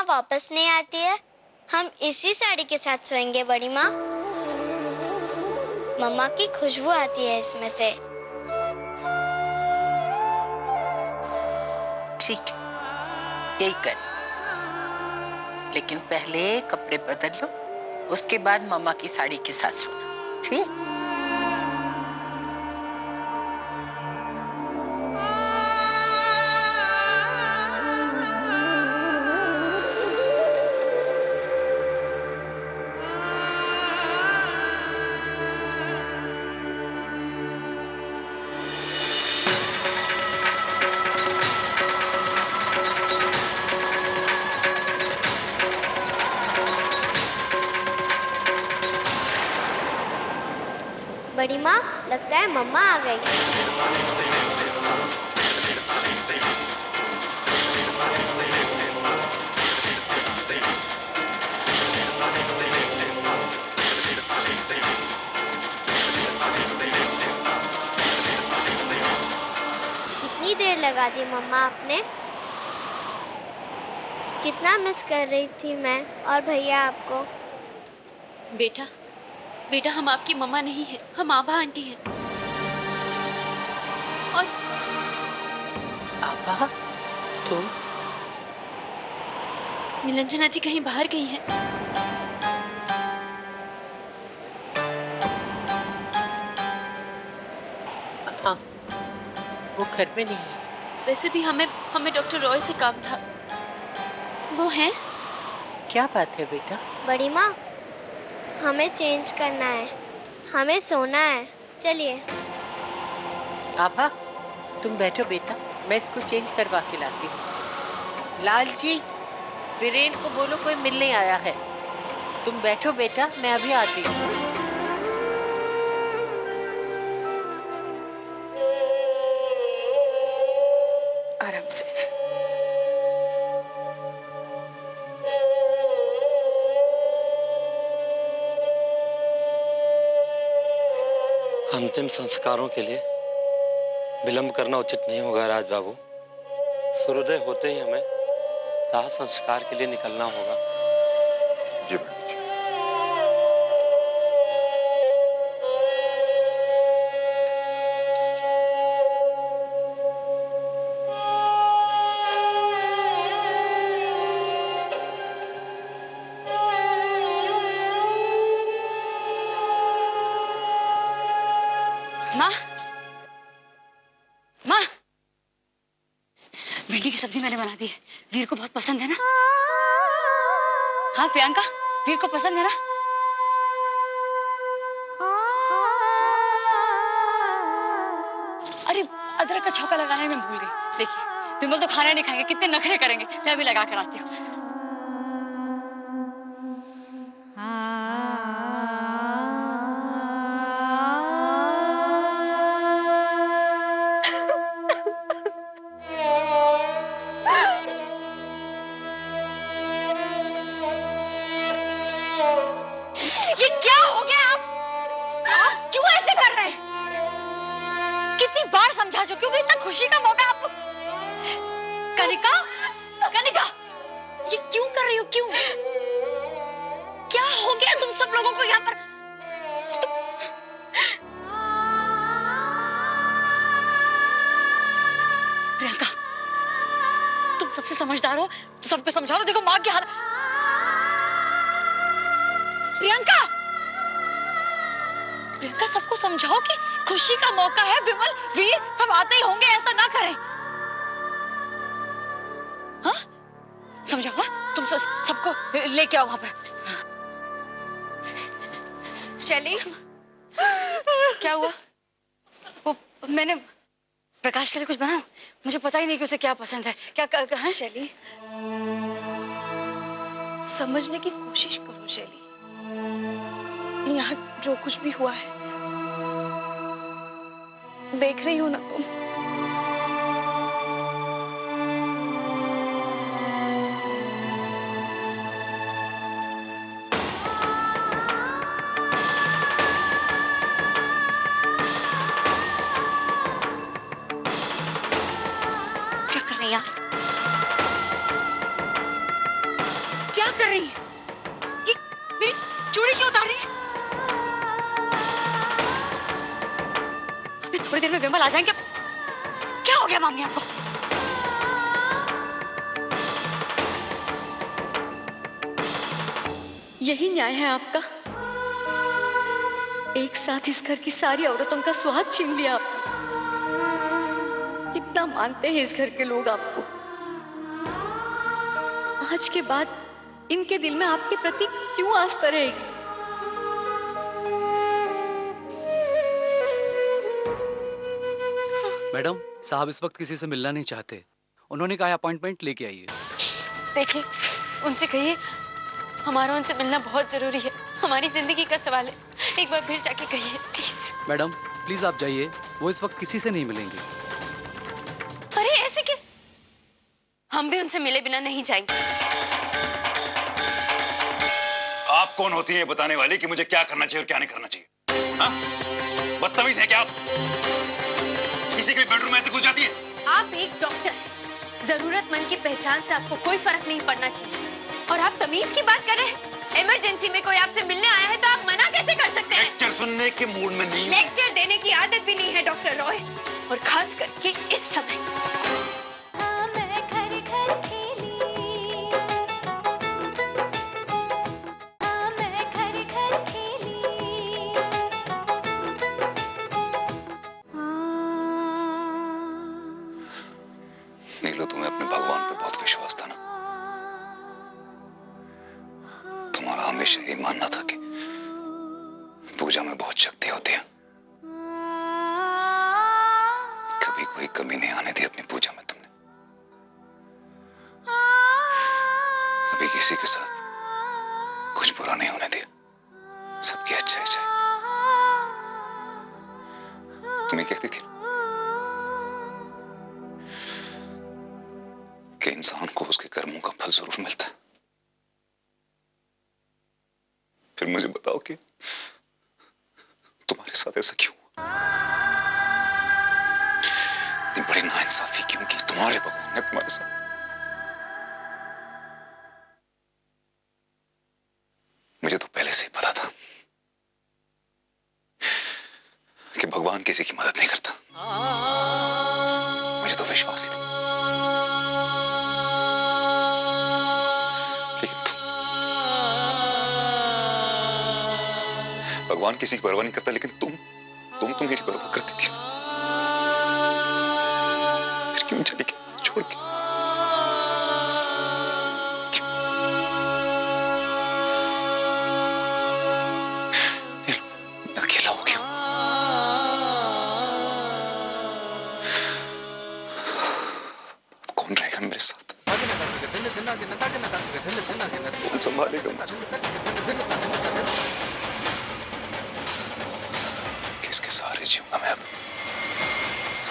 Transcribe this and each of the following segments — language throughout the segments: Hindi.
माँ वापस नहीं आती है, हम इसी साड़ी के साथ सोएंगे बड़ी माँ। मम्मा की खुशबू आती है इसमें से। ठीक है, यही कर। लेकिन पहले कपड़े बदल लो, उसके बाद मम्मा की साड़ी के साथ सोना, ठीक? बड़ी माँ, लगता है मम्मा आ गई। कितनी देर लगा दी मम्मा आपने? कितना मिस कर रही थी मैं और भैया आपको। बेटा, बेटा हम आपकी मम्मा नहीं है, हम आभा आंटी हैं। और आभा, तुम? निरंजना जी कहीं बाहर गई हैं। हाँ, वो घर में नहीं है। वैसे भी हमें डॉक्टर रॉय से काम था। वो हैं? क्या बात है बेटा? बड़ी माँ, हमें चेंज करना है, हमें सोना है, चलिए। आभा, तुम बैठो बेटा, मैं इसको चेंज करवा के लाती हूँ। लाल जी, वीरेन को बोलो कोई मिलने आया है। तुम बैठो बेटा, मैं अभी आती हूँ। आराम से। अंतिम संस्कारों के लिए विलंब करना उचित नहीं होगा राज बाबू। सूर्योदय होते ही हमें दाह संस्कार के लिए निकलना होगा। जी मैडम जी। माँ, माँ, भिंडी की सब्जी मैंने बना दी है। वीर को बहुत पसंद है ना? हाँ प्रियंका, वीर को पसंद है ना? अरे अदरक का छौंका लगाना ही मैं भूल गई। देखिए विमल तो खाना नहीं खाएंगे, कितने नखरे करेंगे। मैं अभी लगा कर आती हूँ। ये क्या हो गया? आप क्यों ऐसे कर रहे हैं? कितनी बार समझा चुकी हूँ कि इतना खुशी का मौका आपको। कनिका, कनिका, ये क्यों कर रही हो? क्यों? क्या हो गया तुम सब लोगों को यहाँ पर? प्रियंका, तुम सबसे समझदार हो, तो सबको समझाओ। देखो माँ की हालत। प्रियंका, प्रियंका सबको समझाओ कि खुशी का मौका है। विमल, वीर हम आते ही होंगे, ऐसा ना करें। हाँ समझाओ। हाँ तुम सबको लेके आओ वहां पर। शैली, क्या हुआ? वो मैंने प्रकाश के लिए कुछ बनाया, मुझे पता ही नहीं कि उसे क्या पसंद है। क्या है? शैली, समझने की कोशिश करो शैली। यहाँ जो कुछ भी हुआ है, देख रही हो ना तुम? क्या कर रही हैं आप? थोड़ी देर में विमल आ जाएंगे। क्या हो गया मामी आपको? यही न्याय है आपका? एक साथ इस घर की सारी औरतों का स्वाद छीन लिया आपने। कितना मानते हैं इस घर के लोग आपको? आज के बाद इनके दिल में आपके प्रति क्यों आस्था रहेगी? मैडम, साहब इस वक्त किसी से मिलना नहीं चाहते। उन्होंने कहा अपॉइंटमेंट लेके आइए। देखिए, उनसे कहिए हमारा उनसे मिलना बहुत जरूरी है। हमारी जिंदगी का सवाल है। एक बार फिर जाके कहिए प्लीज। मैडम प्लीज आप जाइए, वो इस वक्त किसी से नहीं मिलेंगे। अरे ऐसे क्या? हम भी उनसे मिले बिना नहीं जाएंगे। आप कौन होती हैं बताने वाली कि मुझे क्या करना चाहिए और क्या नहीं करना चाहिए? हाँ? बदतमीज है क्या आप? किसी के बेडरूम में ऐसे घुस जाती है? आप एक डॉक्टर हैं। जरूरतमंद की पहचान से आपको कोई फर्क नहीं पड़ना चाहिए। और आप तमीज की बात कर रहे हैं? इमरजेंसी में कोई आपसे मिलने आया है तो आप मना कैसे कर सकते हैं? लेक्चर सुनने के मूड में नहीं। लेक्चर देने की आदत भी नहीं है डॉक्टर रॉय, और खास करके इस समय। नीलू, तुम्हें अपने भगवान पे बहुत विश्वास था ना? तुम्हारा हमेशा ये मानना था कि पूजा में बहुत शक्ति होती है। कभी कोई कमी नहीं आने दी अपनी पूजा में तुमने। कभी किसी के साथ कुछ बुरा नहीं होने दिया। सबकी अच्छा ही चाहिए। तुम्हें कहती थी कि इंसान को उसके कर्मों का फल जरूर मिलता है। फिर मुझे बताओ कि तुम्हारे साथ ऐसा क्यों? इतनी बड़ी नाइंसाफी क्यों की तुम्हारे भगवान ने तुम्हारे साथ? मुझे तो पहले से ही पता था कि भगवान किसी की मदद नहीं करता। मुझे तो विश्वास ही नहीं। भगवान किसी की परवाह नहीं करता, लेकिन तुम मेरी परवाह करती थी। फिर क्यों चली गई छोड़ के? क्यों? मैं अकेला हो गया। कौन रहेगा मेरे साथ? कौन संभालेगा मुझे? किसके सहारे जीऊंगा मैं अब?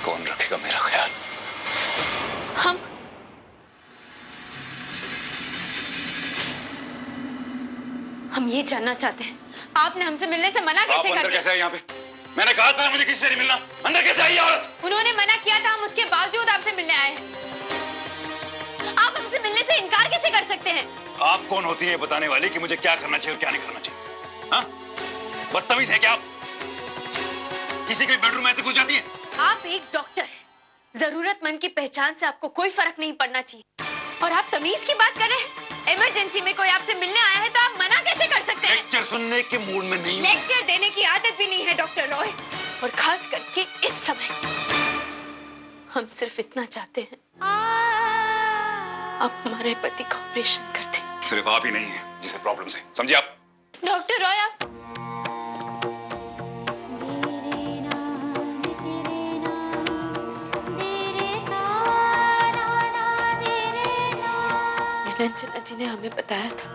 कौन रखेगा मेरा ख्याल? हम ये जानना चाहते हैं, आपने हमसे मिलने से मना कैसे कर दिया? अंदर कैसे आई यहाँ पे? मैंने कहा था मुझे किसी से नहीं मिलना। अंदर कैसे आई औरत? उन्होंने मना किया था, हम उसके बावजूद आपसे मिलने आए हैं। आप हमसे मिलने से इनकार कैसे कर सकते हैं? आप कौन होती है बताने वाली कि मुझे क्या करना चाहिए और क्या नहीं करना चाहिए? हाँ? बदतमीज है क्या आप? किसी के बेडरूम में ऐसे घुस जाती है? आप एक डॉक्टर हैं। जरूरतमंद की पहचान से आपको कोई फर्क नहीं पड़ना चाहिए। और आप तमीज की बात कर रहे हैं? इमरजेंसी में कोई आपसे मिलने आया है तो आप मना कैसे कर सकते हैं? लेक्चर सुनने के मूड में नहीं। लेक्चर देने की आदत भी नहीं है डॉक्टर रॉय, और खास करके इस समय। हम सिर्फ इतना चाहते हैं, आप हमारे पति का ऑपरेशन कर दें। सिर्फ आप ही नहीं है जिसे प्रॉब्लम है, समझिए आप? डॉक्टर रॉय, आप अंजना जी ने हमें बताया था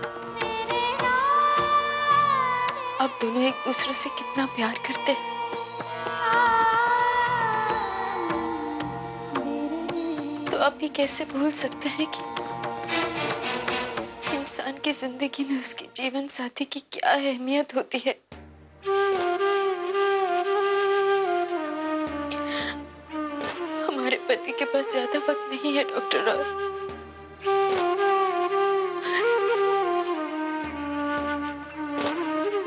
अब दोनों एक दूसरे से कितना प्यार करते हैं। तो अब भी कैसे भूल सकते हैं कि इंसान की जिंदगी में उसके जीवन साथी की क्या अहमियत होती है। हमारे पति के पास ज्यादा वक्त नहीं है डॉक्टर रॉय।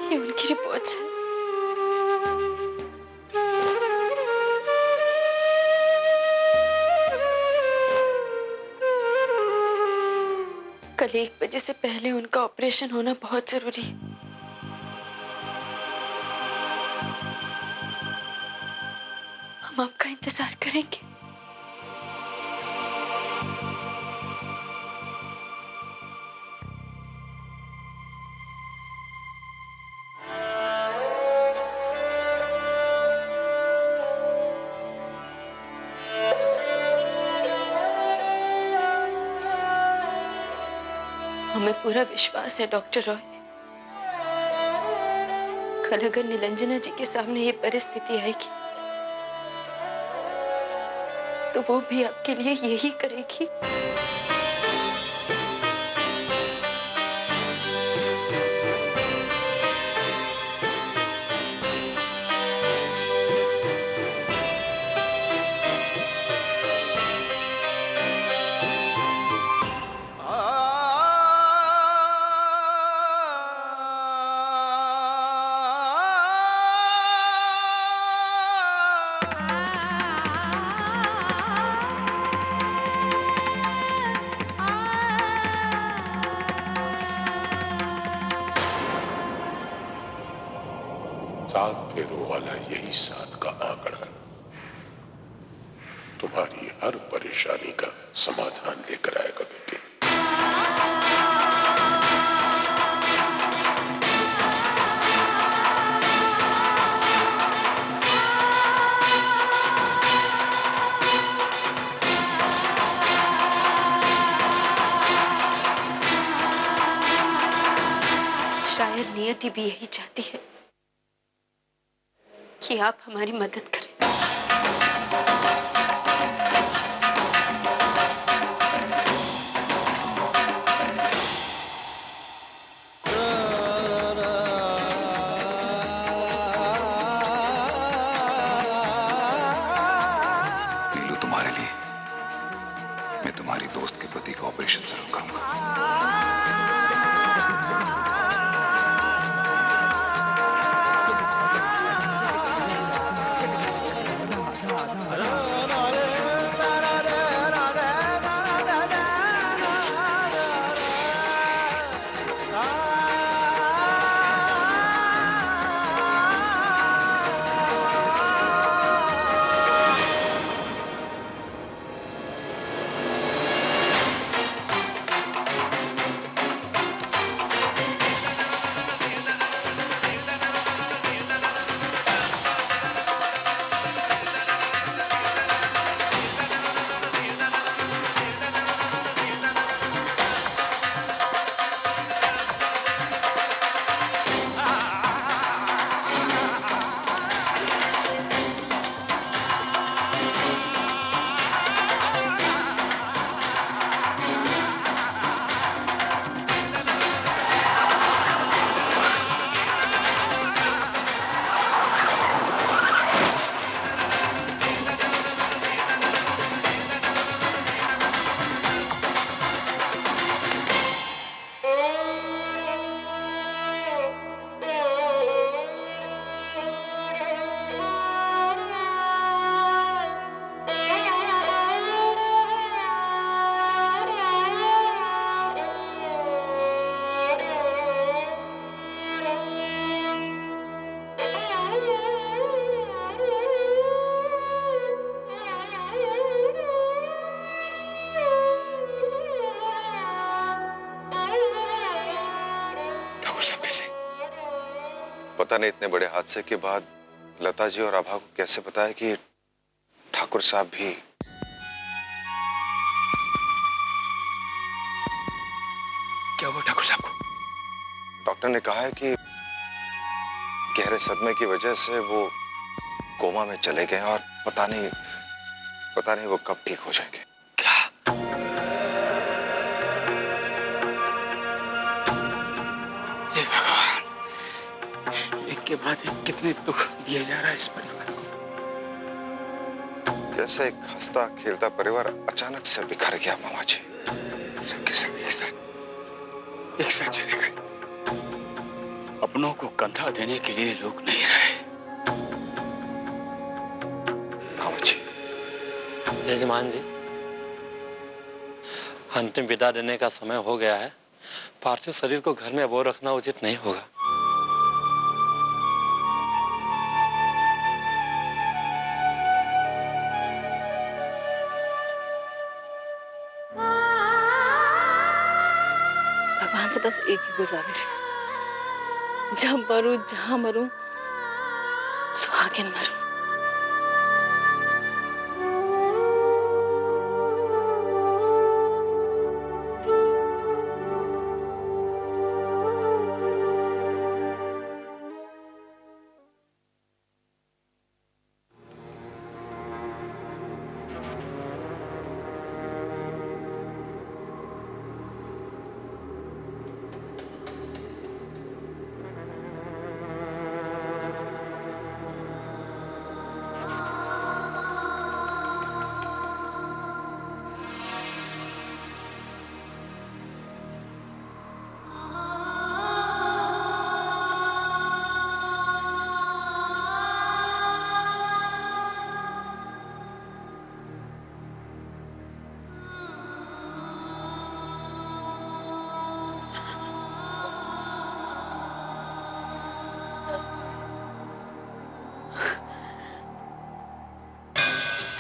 ये उनकी रिपोर्ट्स है। कल 1 बजे से पहले उनका ऑपरेशन होना बहुत जरूरी है। हम आपका इंतजार करेंगे। हमें पूरा विश्वास है डॉक्टर रॉय, कल अगर निरंजना जी के सामने ये परिस्थिति आएगी तो वो भी आपके लिए यही करेगी। सात फेरों वाला यही सात का आंकड़ा तुम्हारी हर परेशानी का समाधान लेकर आएगा बेटी। शायद नियति भी यही चाहती है कि आप हमारी मदद करें। नीलू, तुम्हारे लिए मैं तुम्हारी दोस्त के पति का ऑपरेशन जरूर करूंगा। पता नहीं इतने बड़े हादसे के बाद लता जी और आभा को कैसे बताया कि ठाकुर साहब भी क्या हुआ ठाकुर साहब को? डॉक्टर ने कहा है कि गहरे सदमे की वजह से वो कोमा में चले गए और पता नहीं वो कब ठीक हो जाएंगे। के बाद कितने दुख दिया जा रहा है इस परिवार को। कैसे एक हंसता खेलता परिवार अचानक से बिखर गया मामा जी। सबके सब एक साथ चले गए। अपनों को कंधा देने के लिए लोग नहीं रहे। मामा जी, यजमान जी, अंतिम विदा देने का समय हो गया है। पार्थिव शरीर को घर में अबोर रखना उचित नहीं होगा। भगवान से बस एक ही गुजारिश है, जब मरूं जहां मरूं सुहागिन मरूं।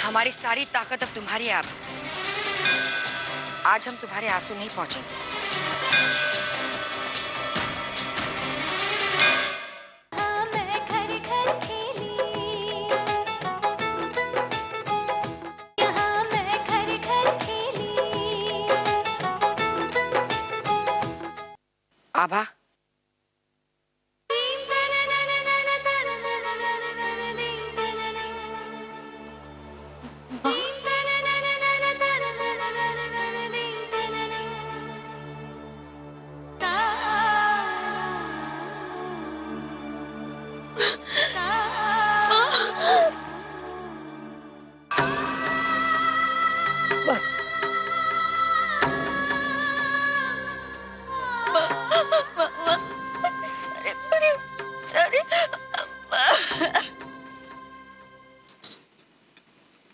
हमारी सारी ताकत अब तुम्हारी है। अब आज हम तुम्हारे आंसू नहीं पहुंचेंगे। आभा,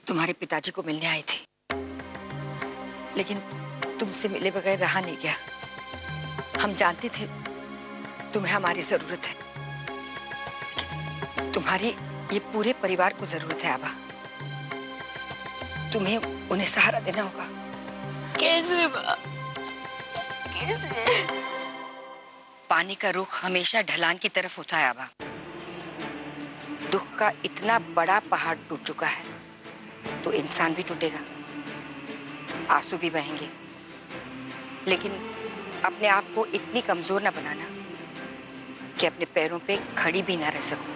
तुम्हारे पिताजी को मिलने आई थी, लेकिन तुमसे मिले बगैर रहा नहीं गया। हम जानते थे तुम्हें हमारी जरूरत है, तुम्हारी ये पूरे परिवार को जरूरत है। आभा, तुम्हें उन्हें सहारा देना होगा। कैसे माँ? कैसे? पानी का रुख हमेशा ढलान की तरफ होता है। आभा, दुख का इतना बड़ा पहाड़ टूट चुका है तो इंसान भी टूटेगा, आंसू भी बहेंगे, लेकिन अपने आप को इतनी कमजोर ना बनाना कि अपने पैरों पे खड़ी भी ना रह सको।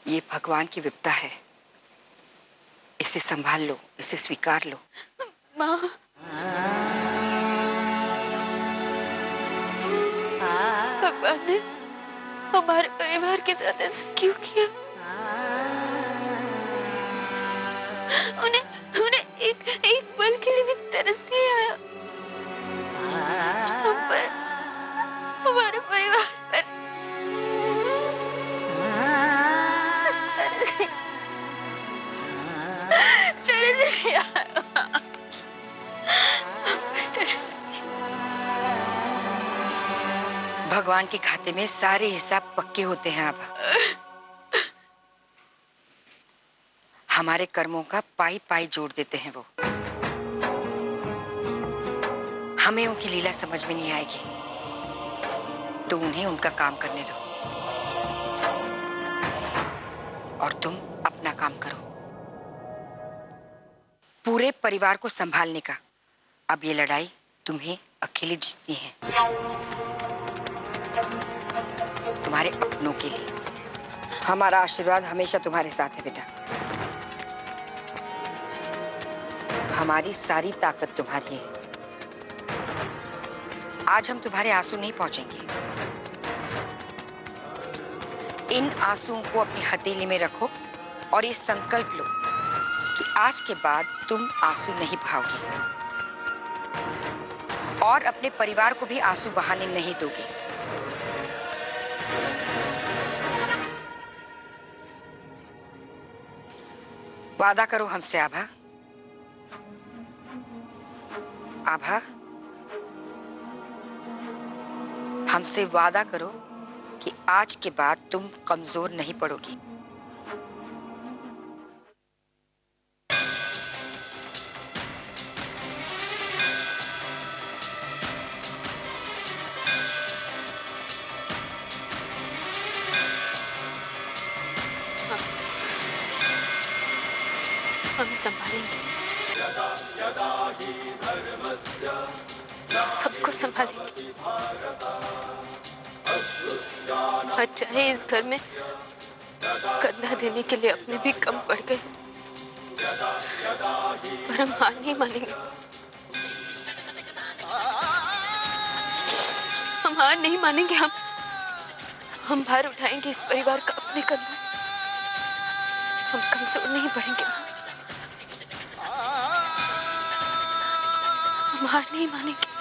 ये भगवान की विपदा है, इसे संभाल लो, इसे स्वीकार लो। माँ, भगवान ने हमारे परिवार के साथ ऐसा क्यों किया? उन्हें एक पल के लिए भी तरस नहीं आया हम पर, हमारे परिवार पर तरस नहीं आया। भगवान के खाते में सारे हिसाब पक्के होते हैं। अब हमारे कर्मों का पाई पाई जोड़ देते हैं वो। हमें उनकी लीला समझ में नहीं आएगी तो उन्हें उनका काम करने दो और तुम अपना काम करो, पूरे परिवार को संभालने का। अब ये लड़ाई तुम्हें अकेले जीतनी है, तुम्हारे अपनों के लिए। हमारा आशीर्वाद हमेशा तुम्हारे साथ है बेटा। हमारी सारी ताकत तुम्हारी है। आज हम तुम्हारे आंसू नहीं पहुंचेंगे। इन आंसुओं को अपनी हथेली में रखो और ये संकल्प लो कि आज के बाद तुम आंसू नहीं बहाओगी और अपने परिवार को भी आंसू बहाने नहीं दोगी। वादा करो हमसे आभा। आभा, हमसे वादा करो कि आज के बाद तुम कमजोर नहीं पड़ोगी। हम संभालेंगे, सबको संभालेंगे। आज चाहे इस घर में कंधा देने के लिए अपने भी कम पड़ गए, पर हम हार नहीं मानेंगे। हम हार नहीं मानेंगे। हम भार उठाएंगे इस परिवार का अपने कंधों। हम कमजोर नहीं पड़ेंगे। हम हार नहीं मानेंगे।